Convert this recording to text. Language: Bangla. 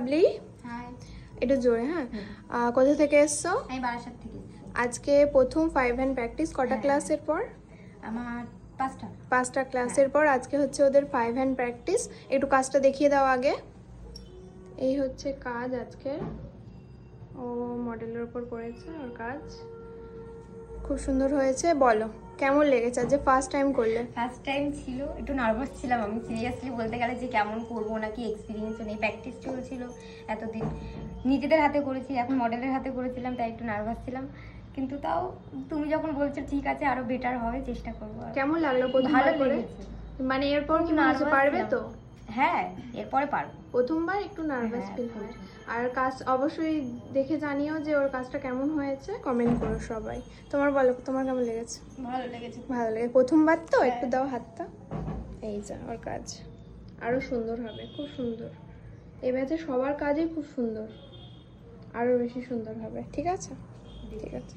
বাবলি। হাই। একটু জোরে, হ্যাঁ। কোথা থেকে এসছো? আমি বারাসাত থেকে এসেছি। আজকে প্রথম 5 হ্যান্ড প্র্যাকটিস। কটা ক্লাসের পর? আমার 5টা। 5টা ক্লাসের পর আজকে হচ্ছে ওদের 5 হ্যান্ড প্র্যাকটিস। একটু কাজটা দেখিয়ে দাও আগে। এই হচ্ছে কাজ আজকে। ও মডেলের উপর করেছে ওর কাজ, খুব সুন্দর হয়েছে। বলো কেমন লেগেছে? আজ যে ফার্স্ট টাইম করলে। ফার্স্ট টাইম ছিল, একটু নার্ভাস ছিলাম আমি সিরিয়াসলি বলতে গেলে, যে কেমন করবো নাকি এক্সপিরিয়েন্সও নেই, প্র্যাকটিস চলছিল এতদিন, নিজেদের হাতে করেছি, এখন মডেলের হাতে করেছিলাম, তাই একটু নার্ভাস ছিলাম। কিন্তু তাও তুমি যখন বলছো ঠিক আছে আরো বেটার হবে, চেষ্টা করবো। কেমন লাগলো প্রথমবার করে? মানে এরপর কি মনে হচ্ছে পারবে তো? হ্যাঁ, এরপরে পারবো। প্রথমবার একটু নার্ভাস ফিল হয়। আর কাজ অবশ্যই দেখে জানিও যে ওর কাজটা কেমন হয়েছে, কমেন্ট করো সবাই। তোমার বলো, তোমার কেমন লেগেছে? ভালো লেগেছে। ভালো লেগেছে, প্রথমবার তো। একটু দাও হাতটা। এই যা ওর কাজ আরো সুন্দর হবে, খুব সুন্দর। এই ব্যাচে সবার কাজই খুব সুন্দর, আরো বেশি সুন্দর হবে। ঠিক আছে, ঠিক আছে।